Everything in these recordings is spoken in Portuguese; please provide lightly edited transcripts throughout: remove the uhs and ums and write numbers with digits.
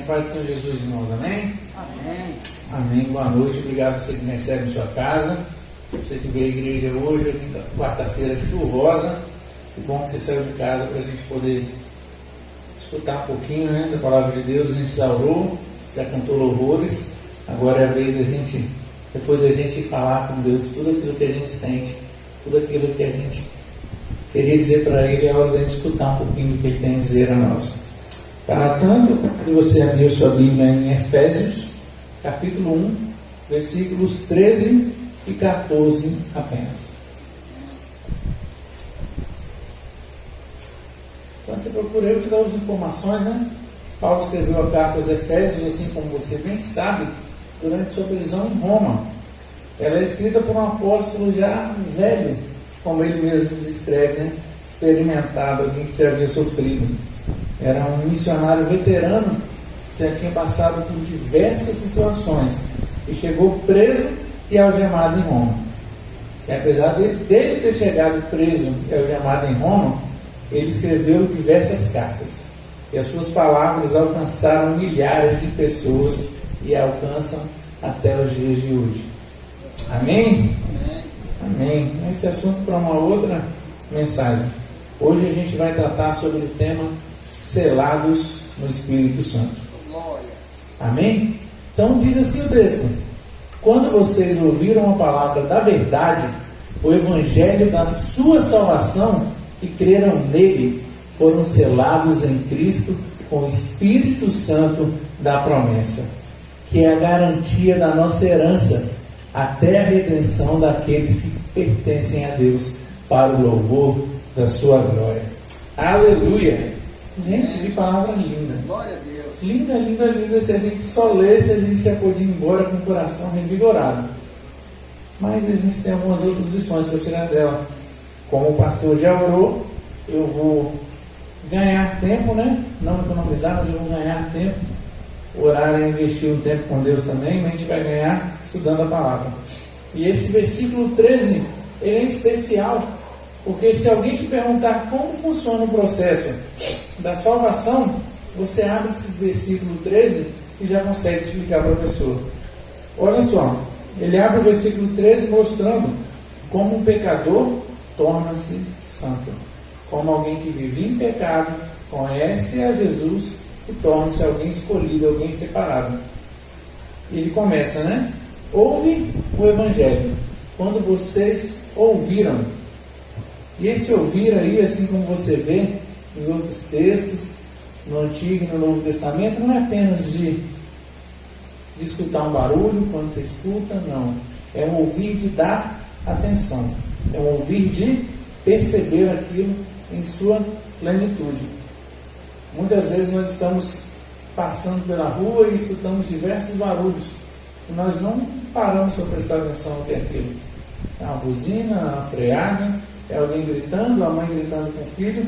Em paz do Senhor Jesus, irmãos, amém? Amém. Amém, boa noite, obrigado a você que me recebe em sua casa, você que veio à igreja hoje, quarta-feira chuvosa, que bom que você saiu de casa para a gente poder escutar um pouquinho, né, da palavra de Deus. A gente já orou, já cantou louvores, agora é a vez da gente, depois da gente falar com Deus tudo aquilo que a gente sente, tudo aquilo que a gente queria dizer para Ele, é hora de a gente escutar um pouquinho do que Ele tem a dizer a nós. Para tanto, que você abrir sua Bíblia em Efésios, capítulo 1, versículos 13 e 14 apenas. Quando você procura, eu te dou as informações, né? Paulo escreveu a carta aos Efésios, assim como você bem sabe, durante sua prisão em Roma. Ela é escrita por um apóstolo já velho, como ele mesmo descreve, né? Experimentado, alguém que já havia sofrido. Era um missionário veterano, que já tinha passado por diversas situações e chegou preso e algemado em Roma. E apesar dele ter chegado preso e algemado em Roma, ele escreveu diversas cartas. E as suas palavras alcançaram milhares de pessoas e alcançam até os dias de hoje. Amém? Amém. Esse assunto para uma outra mensagem. Hoje a gente vai tratar sobre o tema selados no Espírito Santo. Glória. Amém? Então diz assim o texto: quando vocês ouviram a palavra da verdade, o evangelho da sua salvação, e creram nele, foram selados em Cristo com o Espírito Santo da promessa, que é a garantia da nossa herança até a redenção daqueles que pertencem a Deus, para o louvor da sua glória. Aleluia! Gente, que palavra linda. Glória a Deus. Linda, linda, linda. Se a gente só lesse, a gente já podia ir embora com o coração revigorado. Mas a gente tem algumas outras lições para tirar dela. Como o pastor já orou, eu vou ganhar tempo, né? Não economizar, mas eu vou ganhar tempo. Orar é investir um tempo com Deus também, mas a gente vai ganhar estudando a palavra. E esse versículo 13, ele é especial, porque se alguém te perguntar como funciona o processo da salvação, você abre esse versículo 13 e já consegue explicar para a pessoa. Olha só, ele abre o versículo 13 mostrando como um pecador torna-se santo. Como alguém que vive em pecado, conhece a Jesus e torna-se alguém escolhido, alguém separado. E ele começa, né? Ouve o Evangelho. Quando vocês ouviram. E esse ouvir aí, assim como você vê em outros textos, no Antigo e no Novo Testamento, não é apenas de escutar um barulho quando você escuta, não. É um ouvir de dar atenção. É um ouvir de perceber aquilo em sua plenitude. Muitas vezes nós estamos passando pela rua e escutamos diversos barulhos e nós não paramos para prestar atenção no que é aquilo. É uma buzina, uma freada, é alguém gritando, a mãe gritando com o filho.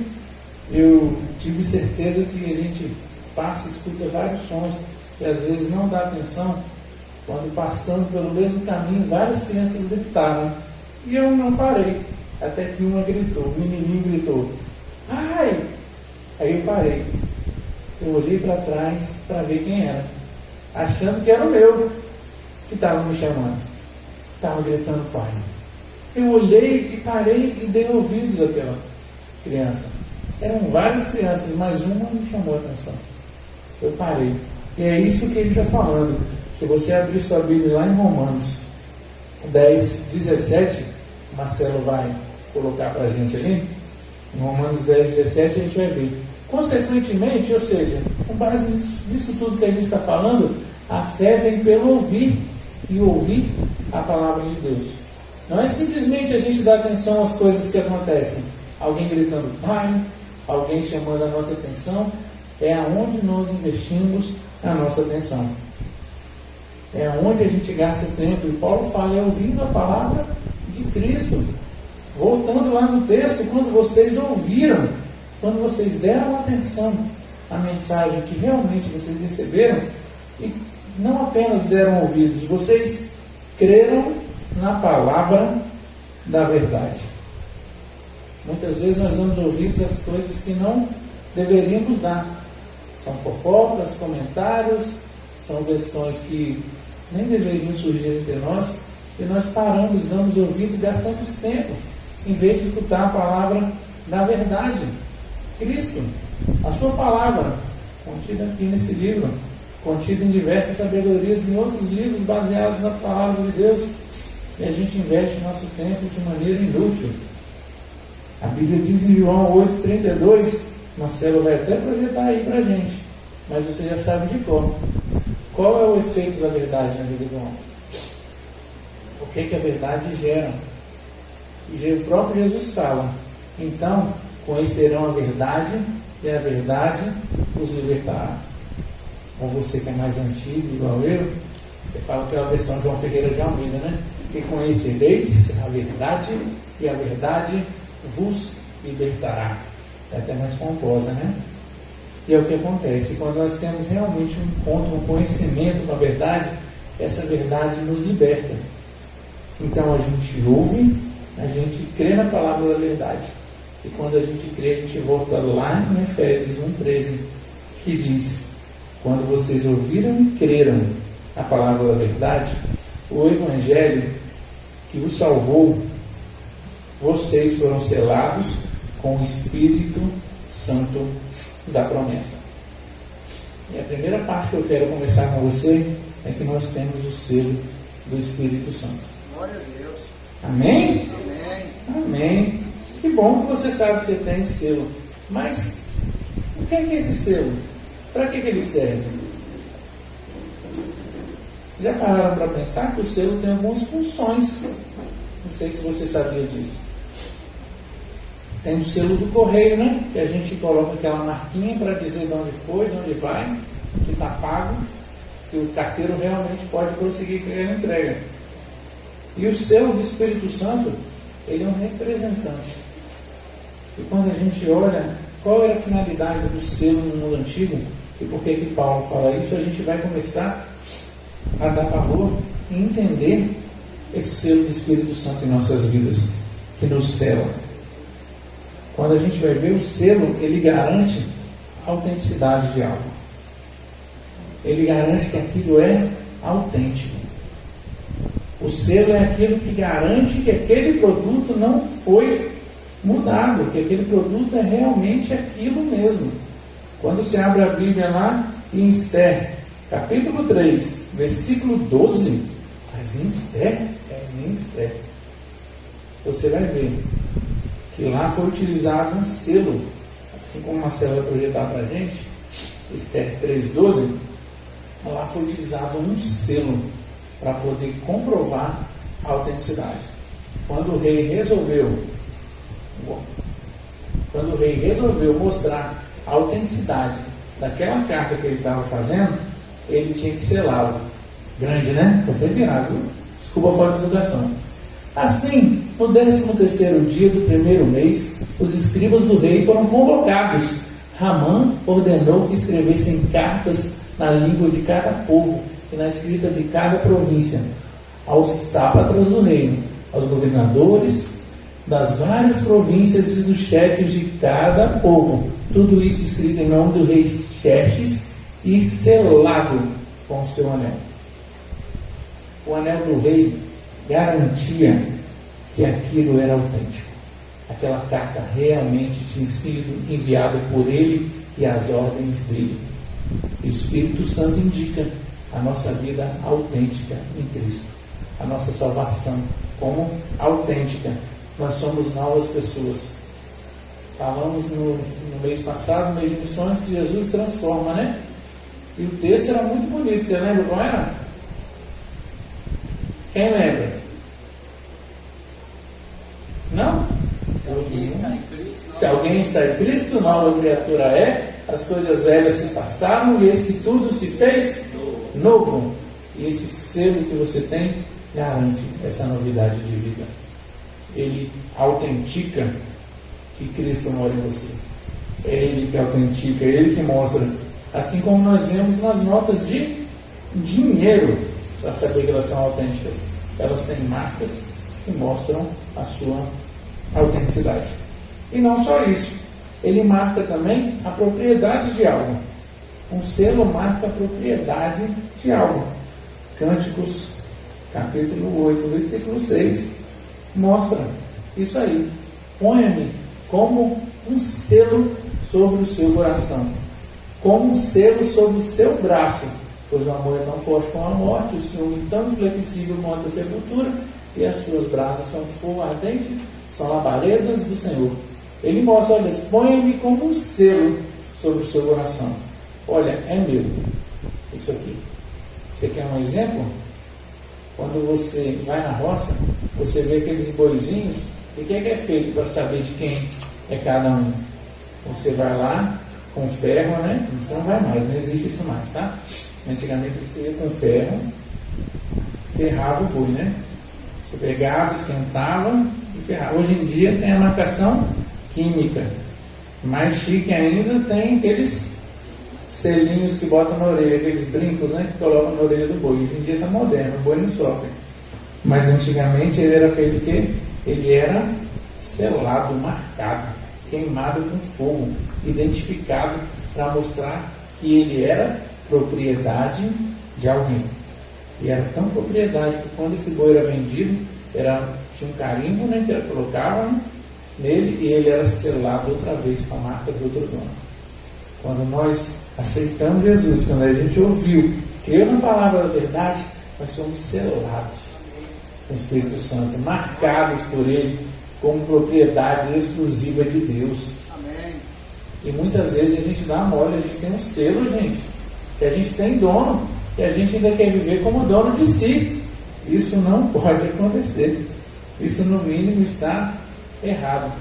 Eu tive certeza que a gente passa e escuta vários sons e às vezes não dá atenção. Quando passando pelo mesmo caminho, várias crianças gritaram e eu não parei, até que uma gritou, um menininho gritou, ai! Aí eu parei, eu olhei para trás para ver quem era, achando que era o meu que estava me chamando, estava gritando pai. Eu olhei e parei e dei ouvidos àquela criança. Eram várias crianças, mas uma me chamou a atenção. Eu parei. E é isso que ele está falando. Se você abrir sua Bíblia lá em Romanos 10, 17, Marcelo vai colocar para a gente ali. Em Romanos 10, 17 a gente vai ver. Consequentemente, ou seja, com base nisso tudo que a gente está falando, a fé vem pelo ouvir e ouvir a palavra de Deus. Não é simplesmente a gente dar atenção às coisas que acontecem. Alguém gritando pai, alguém chamando a nossa atenção. É aonde nós investimos a nossa atenção. É aonde a gente gasta tempo. E Paulo fala, é ouvindo a palavra de Cristo. Voltando lá no texto, quando vocês ouviram, quando vocês deram atenção à mensagem que realmente vocês receberam, e não apenas deram ouvidos, vocês creram na palavra da verdade. Muitas vezes nós damos ouvidos às coisas que não deveríamos dar. São fofocas, comentários, são questões que nem deveriam surgir entre nós, e nós paramos, damos ouvido e gastamos tempo, em vez de escutar a palavra da verdade. Cristo, a sua palavra, contida aqui nesse livro, contida em diversas sabedorias em outros livros baseados na palavra de Deus, e a gente investe nosso tempo de maneira inútil. A Bíblia diz em João 8,32, Marcelo vai até projetar aí para a gente, mas você já sabe de cor. Qual é o efeito da verdade na vida do homem? O que a verdade gera? E o próprio Jesus fala: então conhecerão a verdade, e a verdade os libertará. Ou você que é mais antigo, igual eu, você fala pela versão João Ferreira de Almeida, né? E conhecereis a verdade, e a verdade vos libertará. É até mais composta, né? E é o que acontece, quando nós temos realmente um encontro, um conhecimento com a verdade, essa verdade nos liberta. Então a gente ouve, a gente crê na palavra da verdade. E quando a gente crê, a gente volta lá em Efésios 1,13, que diz: quando vocês ouviram e creram na palavra da verdade, o Evangelho que os salvou, vocês foram selados com o Espírito Santo da promessa. E a primeira parte que eu quero conversar com você é que nós temos o selo do Espírito Santo. Glória a Deus. Amém? Amém. Amém. Que bom que você sabe que você tem o selo. Mas o que é esse selo? Para que ele serve? Já pararam para pensar que o selo tem algumas funções? Não sei se você sabia disso. Tem o selo do correio, né? Que a gente coloca aquela marquinha para dizer de onde foi, de onde vai, que está pago, que o carteiro realmente pode prosseguir com a entrega. E o selo do Espírito Santo, ele é um representante. E quando a gente olha qual era a finalidade do selo no mundo antigo, e por que Paulo fala isso, a gente vai começar a dar valor e entender esse selo do Espírito Santo em nossas vidas, que nos sela. Quando a gente vai ver o selo, ele garante a autenticidade de algo. Ele garante que aquilo é autêntico. O selo é aquilo que garante que aquele produto não foi mudado, que aquele produto é realmente aquilo mesmo. Quando você abre a Bíblia lá em Esther, capítulo 3, versículo 12, mas em Esther, em Esther, você vai ver que lá foi utilizado um selo, assim como o Marcelo vai projetar para a gente, Esther 3,12, lá foi utilizado um selo para poder comprovar a autenticidade. Quando o rei resolveu mostrar a autenticidade daquela carta que ele estava fazendo, ele tinha que selá-lo. Grande, né? Vou até virar, viu? Desculpa a falta de educação. Assim, no 13º dia do primeiro mês, os escribas do rei foram convocados. Ramã ordenou que escrevessem cartas na língua de cada povo e na escrita de cada província, aos sátrapas do reino, aos governadores das várias províncias e dos chefes de cada povo. Tudo isso escrito em nome do rei Xerxes e selado com o seu anel. O anel do rei garantia que aquilo era autêntico. Aquela carta realmente tinha sido enviada por ele e as ordens dele. E o Espírito Santo indica a nossa vida autêntica em Cristo, a nossa salvação como autêntica. Nós somos novas pessoas. Falamos no mês passado, no mês de missões, que Jesus transforma, né? E o texto era muito bonito. Você lembra qual era? Quem lembra? Não? Se alguém está em Cristo, nova criatura é. As coisas velhas se passaram e eis que tudo se fez novo. E esse selo que você tem garante essa novidade de vida. Ele autentica que Cristo mora em você. É Ele que autentica, é Ele que mostra. Assim como nós vemos nas notas de dinheiro, para saber que elas são autênticas. Elas têm marcas que mostram a sua autenticidade. E não só isso. Ele marca também a propriedade de algo. Um selo marca a propriedade de algo. Cânticos, capítulo 8, versículo 6, mostra isso aí. Ponha-me como um selo sobre o seu coração, como um selo sobre o seu braço, pois o amor é tão forte como a morte, o ciúme tão inflexível quanto a sepultura, e as suas brasas são fogo ardente, são labaredas do Senhor. Ele mostra, olha, ponha-me como um selo sobre o seu coração. Olha, é meu, isso aqui. Você quer um exemplo? Quando você vai na roça, você vê aqueles boizinhos, e o que é feito para saber de quem é cada um? Você vai lá com ferro, né? Você não vai mais, não existe isso mais, tá? Antigamente você ia com ferro, ferrava o boi, né? Você pegava, esquentava e ferrava. Hoje em dia tem a marcação química. Mais chique ainda, tem aqueles selinhos que botam na orelha, aqueles brincos, né, que colocam na orelha do boi. Hoje em dia está moderno, o boi não sofre. Mas antigamente ele era feito o quê? Ele era selado, marcado, queimado com fogo, identificado para mostrar que ele era propriedade de alguém. E era tão propriedade que quando esse boi era vendido, tinha um carimbo, né, que era colocado nele e ele era selado outra vez com a marca do outro dono. Quando nós aceitamos Jesus, quando a gente ouviu, creu na palavra da verdade, nós somos selados com o Espírito Santo, marcados por Ele como propriedade exclusiva de Deus. Amém. E muitas vezes a gente dá mole, a gente tem um selo, gente, que a gente tem dono, e a gente ainda quer viver como dono de si. Isso não pode acontecer. Isso no mínimo está errado.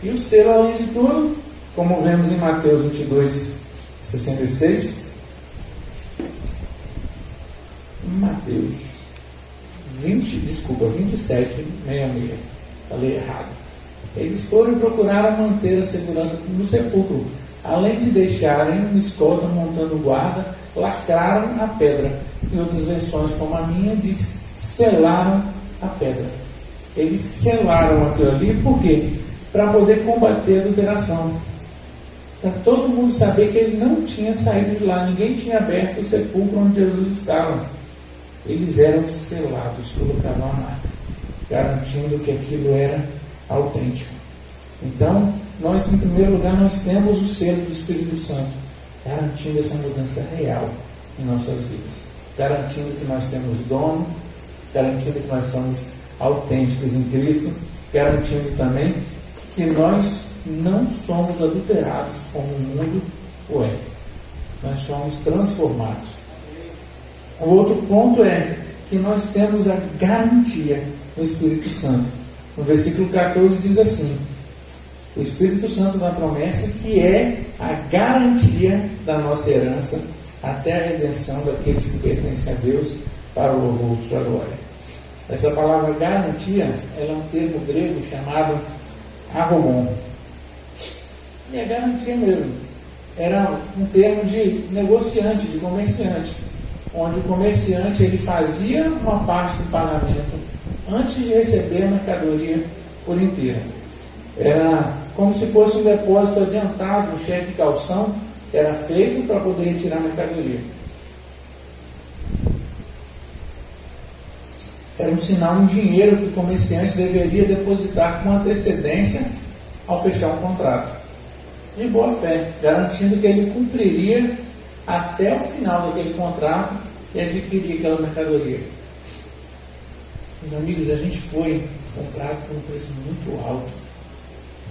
E o selo, além de tudo, como vemos em Mateus 22, 66, Mateus 27, 66, falei errado. Eles foram e procuraram manter a segurança no sepulcro, além de deixarem uma escolta montando guarda, lacraram a pedra. Em outras versões, como a minha, diz, selaram a pedra. Eles selaram aquilo ali, por quê? Para poder combater a adulteração. Para todo mundo saber que ele não tinha saído de lá, ninguém tinha aberto o sepulcro onde Jesus estava. Eles eram selados, colocavam a marca, garantindo que aquilo era autêntico. Então, nós, em primeiro lugar, nós temos o selo do Espírito Santo, garantindo essa mudança real em nossas vidas, garantindo que nós temos dono, garantindo que nós somos autênticos em Cristo, garantindo também que nós não somos adulterados como o mundo o é. Nós somos transformados. O outro ponto é que nós temos a garantia do Espírito Santo. No versículo 14 diz assim: o Espírito Santo da promessa, que é a garantia da nossa herança até a redenção daqueles que pertencem a Deus para o louvor de sua glória. Essa palavra garantia, ela é um termo grego chamado arromon. E é garantia mesmo. Era um termo de negociante, de comerciante, onde o comerciante ele fazia uma parte do pagamento antes de receber a mercadoria por inteira. Era como se fosse um depósito adiantado, um cheque calção, era feito para poder retirar a mercadoria. Era um sinal em dinheiro que o comerciante deveria depositar com antecedência ao fechar um contrato. De boa fé, garantindo que ele cumpriria até o final daquele contrato e adquirir aquela mercadoria. Meus amigos, a gente foi comprado por um preço muito alto.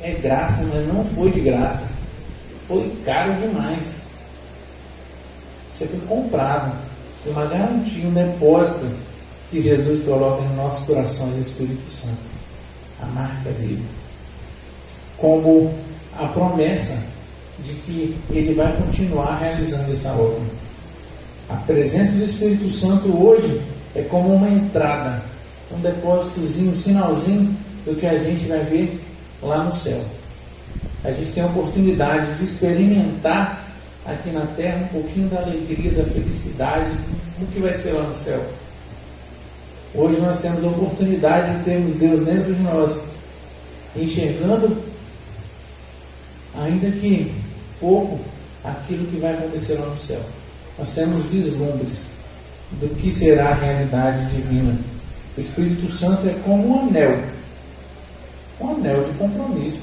É graça, mas não foi de graça. Foi caro demais. Você foi comprado. Tem uma garantia, um depósito que Jesus coloca em nossos corações, o Espírito Santo. A marca dele. Como a promessa de que ele vai continuar realizando essa obra. A presença do Espírito Santo hoje é como uma entrada, um depósitozinho, um sinalzinho do que a gente vai ver lá no céu. A gente tem a oportunidade de experimentar aqui na terra um pouquinho da alegria, da felicidade, do que vai ser lá no céu. Hoje nós temos a oportunidade de termos Deus dentro de nós, enxergando, ainda que pouco, aquilo que vai acontecer lá no céu. Nós temos vislumbres do que será a realidade divina. O Espírito Santo é como um anel de compromisso.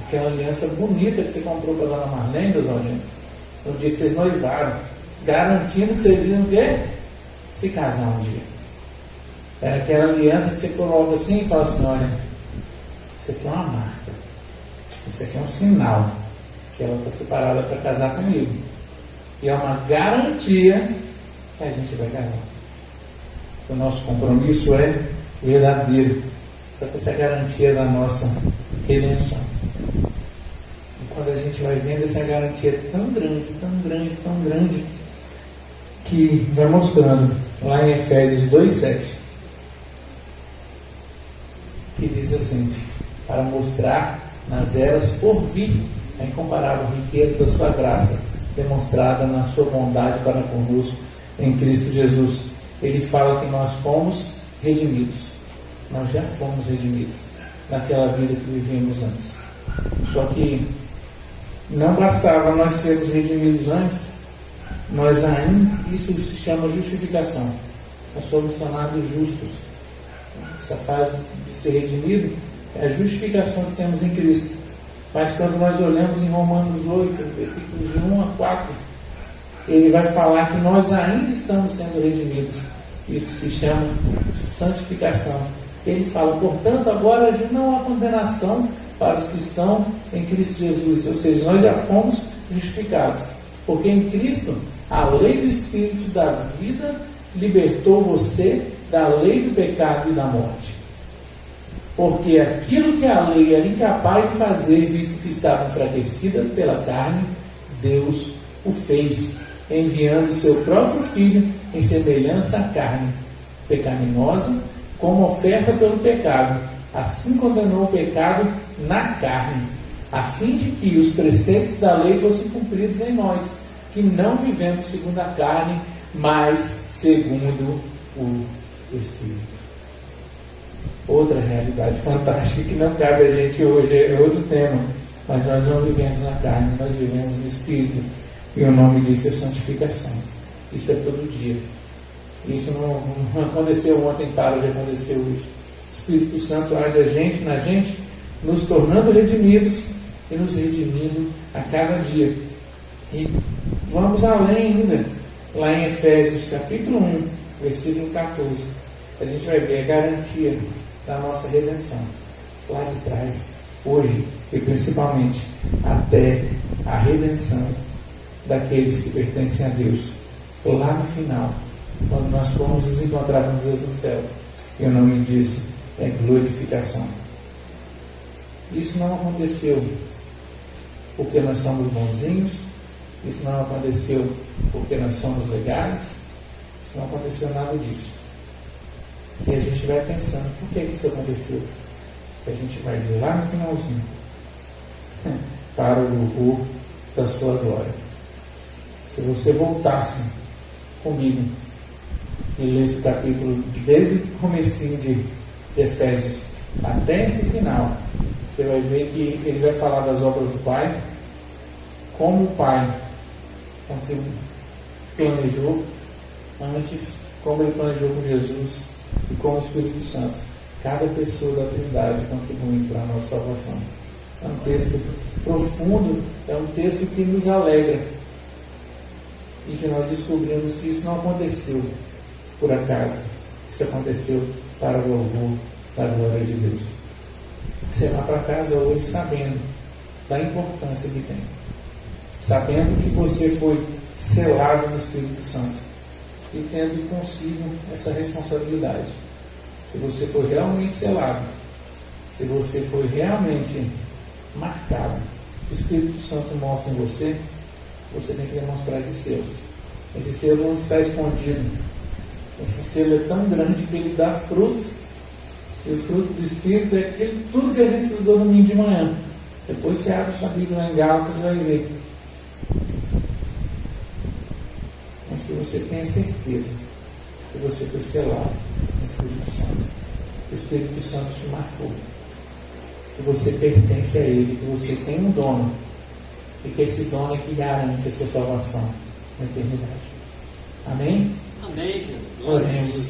Aquela aliança bonita que você comprou para a dona Marlene, Dona, no dia que vocês noivaram, garantindo que vocês iam o quê? Se casar um dia. Era aquela aliança que você coloca assim e fala assim: olha, isso aqui é uma marca, isso aqui é um sinal que ela está separada para casar comigo. E é uma garantia que a gente vai casar. O nosso compromisso é verdadeiro. Só que essa é a garantia da nossa redenção. E quando a gente vai vendo essa garantia tão grande, tão grande, tão grande, que vai mostrando lá em Efésios 2,7, que diz assim: para mostrar nas eras por vir a incomparável riqueza da sua graça, demonstrada na sua bondade para conosco em Cristo Jesus. Ele fala que nós fomos redimidos. Nós já fomos redimidos naquela vida que vivíamos antes. Só que não bastava nós sermos redimidos antes, nós ainda, isso se chama justificação. Nós fomos tornados justos. Essa fase de ser redimido é a justificação que temos em Cristo. Mas quando nós olhamos em Romanos 8, versículos de 1 a 4, ele vai falar que nós ainda estamos sendo redimidos. Isso se chama santificação. Ele fala: portanto, agora já não há condenação para os que estão em Cristo Jesus. Ou seja, nós já fomos justificados. Porque em Cristo, a lei do Espírito da vida libertou você da lei do pecado e da morte. Porque aquilo que a lei era incapaz de fazer, visto que estava enfraquecida pela carne, Deus o fez, enviando seu próprio Filho em semelhança à carne pecaminosa, como oferta pelo pecado. Assim condenou o pecado na carne, a fim de que os preceitos da lei fossem cumpridos em nós, que não vivemos segundo a carne, mas segundo o Espírito. Outra realidade fantástica que não cabe a gente hoje, é outro tema, mas nós não vivemos na carne, nós vivemos no Espírito, e o nome disso é santificação. Isso é todo dia. Isso não aconteceu ontem, para de acontecer hoje. O Espírito Santo age na gente, nos tornando redimidos e nos redimindo a cada dia. E vamos além ainda, lá em Efésios capítulo 1, versículo 14, a gente vai ver a garantia da nossa redenção, lá de trás, hoje e principalmente até a redenção daqueles que pertencem a Deus, lá no final, quando nós formos nos encontrar com Deus no céu. E o nome disso é glorificação. Isso não aconteceu porque nós somos bonzinhos, isso não aconteceu porque nós somos legais, isso não aconteceu nada disso. E a gente vai pensando: por que isso aconteceu? E a gente vai lá no finalzinho para o louvor da sua glória. Se você voltasse comigo e lesse o capítulo desde o comecinho de Efésios até esse final, você vai ver que ele vai falar das obras do Pai, como o Pai planejou antes, como ele planejou com Jesus e com o Espírito Santo, cada pessoa da Trindade contribuindo para a nossa salvação. É um texto profundo, é um texto que nos alegra, e que nós descobrimos que isso não aconteceu por acaso, isso aconteceu para o louvor da glória de Deus. Você vai para casa hoje sabendo da importância que tem, sabendo que você foi selado no Espírito Santo e tendo consigo essa responsabilidade. Se você foi realmente selado, se você foi realmente marcado, o Espírito Santo mostra em você, você tem que demonstrar esse selo. Esse selo não está escondido. Esse selo é tão grande que ele dá frutos. E o fruto do Espírito é tudo que a gente estudou no domingo de manhã. Depois você abre sua Bíblia lá em Gálatas e vai ver. Mas que você tenha certeza que você foi selado no Espírito Santo. O Espírito Santo te marcou. Que você pertence a Ele, que você tem um dono. e que esse dono é que garante a sua salvação na eternidade. Amém? Amém, Jesus. Oremos.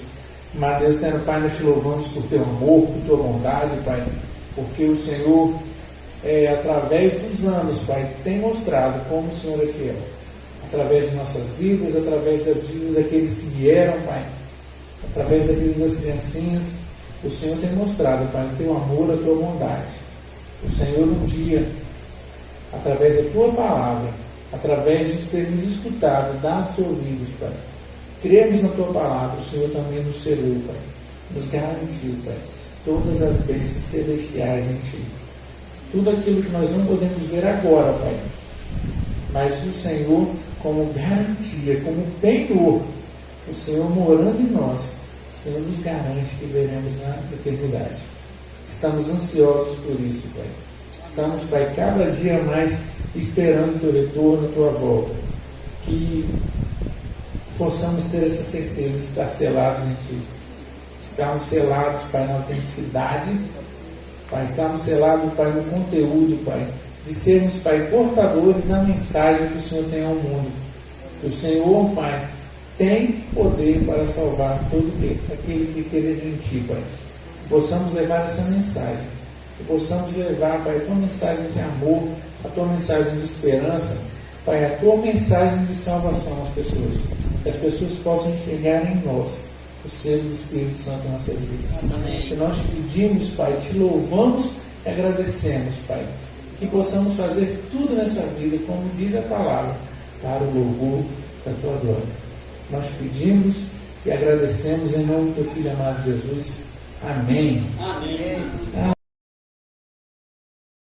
Mas Deus, eterno Pai, nós te louvamos por teu amor, por tua bondade, Pai, porque o Senhor, através dos anos, Pai, tem mostrado como o Senhor é fiel. Através de nossas vidas, através da vida daqueles que vieram, Pai, através da vida das criancinhas, o Senhor tem mostrado, Pai, o teu amor, a tua bondade. O Senhor um dia, através da tua palavra, através de termos escutado, dado os ouvidos, Pai, cremos na tua palavra, o Senhor também nos selou, Pai, nos garantiu, Pai, todas as bênçãos celestiais em Ti. Tudo aquilo que nós não podemos ver agora, Pai, mas o Senhor, como garantia, como penhor, o Senhor morando em nós, o Senhor nos garante que veremos na eternidade. Estamos ansiosos por isso, Pai. Estamos, Pai, cada dia mais esperando o teu retorno, a tua volta. Que possamos ter essa certeza de estar selados em Ti. Estarmos selados, Pai, na autenticidade. Pai, estarmos selados, Pai, no conteúdo, Pai. De sermos, Pai, portadores da mensagem que o Senhor tem ao mundo. Que o Senhor, Pai, tem poder para salvar todo aquele que querer em Ti, Pai. Que possamos levar essa mensagem. Que possamos levar, Pai, a Tua mensagem de amor, a Tua mensagem de esperança, Pai, a Tua mensagem de salvação às pessoas. Que as pessoas possam enxergar em nós o selo do Espírito Santo em nossas vidas. Amém. Que nós te pedimos, Pai, te louvamos e agradecemos, Pai. Que possamos fazer tudo nessa vida, como diz a palavra, para o louvor da Tua glória. Nós pedimos e agradecemos em nome do Teu Filho amado Jesus. Amém. Amém.